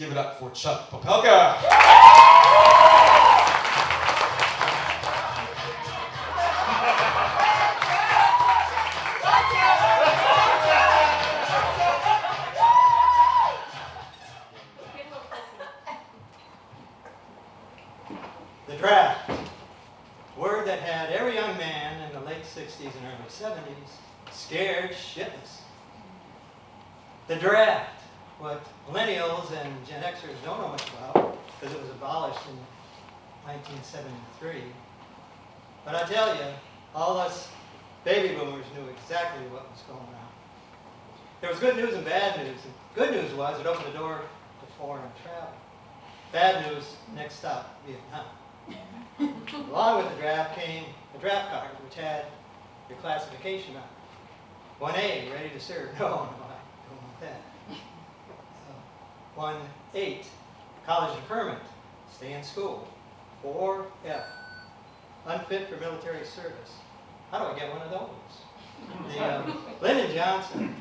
give it up for Chuck Popelka. The draft, word that had every young man in the late 60s and early 70s scared shitless. The draft, what millennials and Gen Xers don't know much about, because it was abolished in 1973. But I tell you, all us baby boomers knew exactly what was going on. There was good news and bad news. The good news was it opened the door to foreign travel. Bad news, next stop, Vietnam. Along with the draft came a draft card, which had your classification on it. 1A, ready to serve. No, I don't want that. 1-8, college deferment, stay in school. 4F, unfit for military service. How do I get one of those? Lyndon Johnson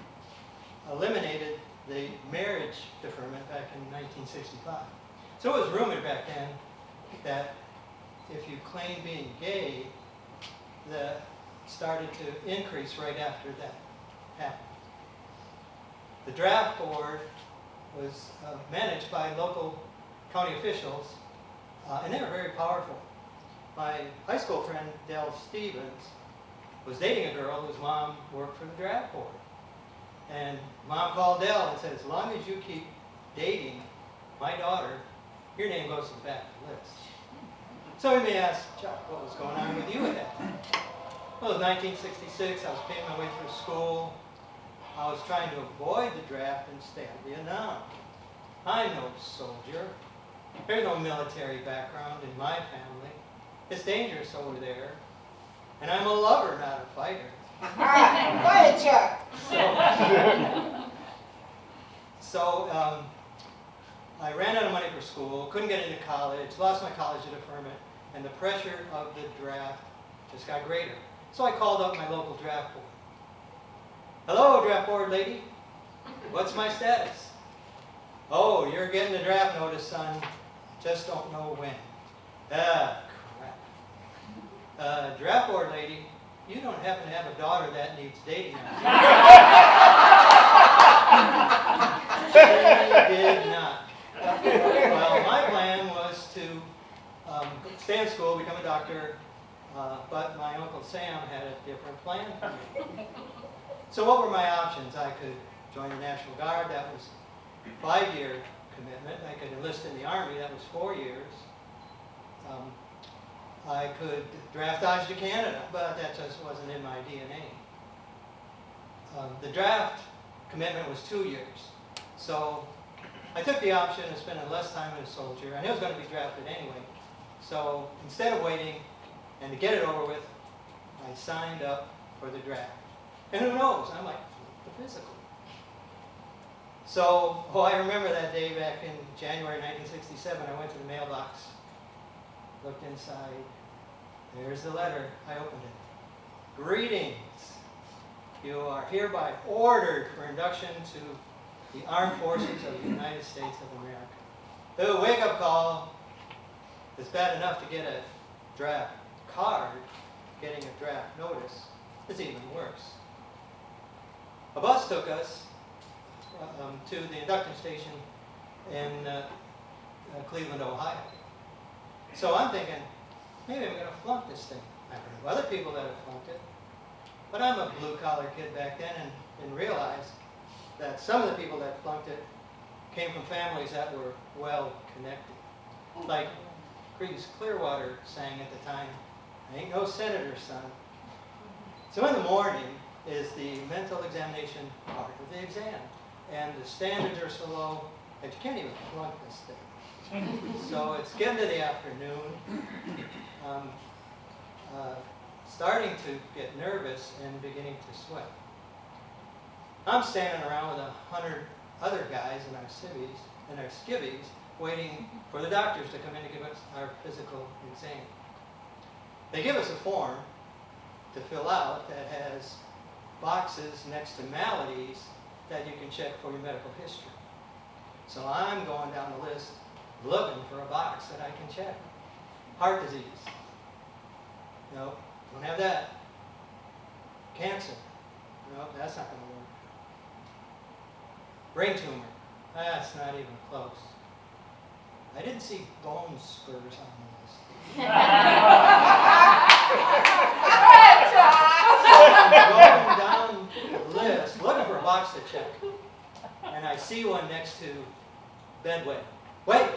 eliminated the marriage deferment back in 1965. So it was rumored back then that if you claimed being gay, that started to increase right after that happened. The draft board was managed by local county officials, and they were very powerful. My high school friend, Del Stevens, was dating a girl whose mom worked for the draft board. And mom called Del and said, as long as you keep dating my daughter, your name goes to the back of the list. So you may ask, Chuck, what was going on with you at that time? Well, it was 1966. I was paying my way through school. I was trying to avoid the draft and stay out of Vietnam. I'm no soldier. There's no military background in my family. It's dangerous over there. And I'm a lover, not a fighter. All right, go ahead, Chuck. So I ran out of money for school, couldn't get into college, lost my college deferment, and the pressure of the draft just got greater. So I called up my local draft board. Hello, draft board lady. What's my status? Oh, you're getting the draft notice, son. Just don't know when. Ah, crap. Draft board lady, you don't happen to have a daughter that needs dating. She did not. Well, my plan was to stay in school, become a doctor, but my Uncle Sam had a different plan for me. So what were my options? I could join the National Guard, that was a 5-year commitment. I could enlist in the Army, that was 4 years. I could draft dodge to Canada, but that just wasn't in my DNA. The draft commitment was 2 years. So I took the option of spending less time as a soldier, and it was going to be drafted anyway. So instead of waiting and to get it over with, I signed up for the draft. And who knows, I might flip the physical. So, I remember that day back in January 1967, I went to the mailbox, looked inside, there's the letter, I opened it. Greetings, you are hereby ordered for induction to the Armed Forces of the United States of America. The wake-up call is bad enough to get a draft card, getting a draft notice is even worse. A bus took us to the induction station in Cleveland, Ohio. So I'm thinking, maybe I'm going to flunk this thing. I've heard of other people that have flunked it. But I'm a blue-collar kid back then and realized that some of the people that flunked it came from families that were well-connected. Like Creedence Clearwater sang at the time, I ain't no senator's son. So in the morning is the mental examination part of the exam. And the standards are so low that you can't even flunk this thing. So it's getting to the afternoon, starting to get nervous and beginning to sweat. I'm standing around with 100 other guys in our skivvies, waiting for the doctors to come in to give us our physical exam. They give us a form to fill out that has boxes next to maladies that you can check for your medical history. So I'm going down the list looking for a box that I can check. Heart disease. Nope, don't have that. Cancer. Nope, that's not going to work. Brain tumor. That's not even close. I didn't see bone spurs on the list. So I'm going down the list looking for a box to check. And I see one next to bedwetting. Wait,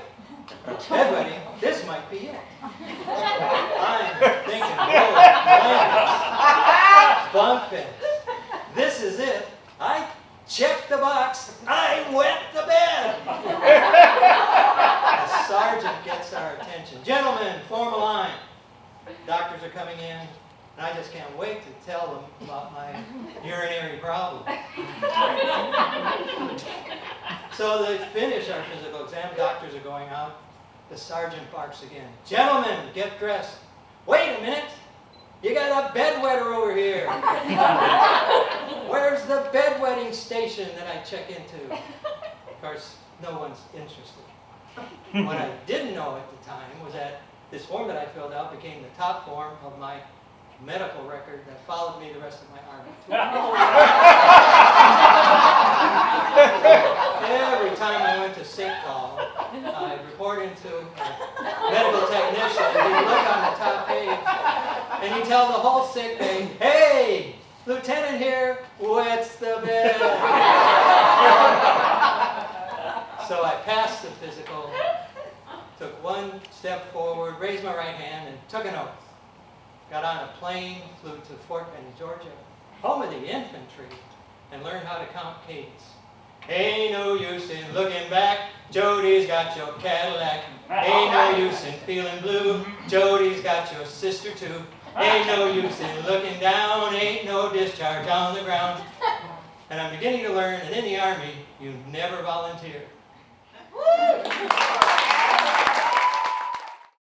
bedwetting, this might be it. I'm thinking, oh, bunk beds. This is it. I checked the box. I wet the bed. The sergeant gets our attention. Gentlemen, form a line. Doctors are coming in, and I just can't wait to tell them about my urinary problem. So they finish our physical exam. Doctors are going out. The sergeant barks again. Gentlemen, get dressed. Wait a minute. You got a bedwetter over here. Where's the bedwetting station that I check into? Of course, no one's interested. What I didn't know at the time was that this form that I filled out became the top form of my medical record that followed me the rest of my Army tour. Every time I went to sick call, I'd report into a medical technician. He'd look on the top page, and he'd tell the whole sick bay, "Hey, Lieutenant here wets the bed." So I passed the physical, took one step forward, raised my right hand, and took an oath. Got on a plane, flew to Fort Benning, Georgia, home of the infantry, and learned how to count cadence. Ain't no use in looking back, Jody's got your Cadillac. Ain't no use in feeling blue, Jody's got your sister too. Ain't no use in looking down, ain't no discharge on the ground. And I'm beginning to learn that in the Army, you never volunteer.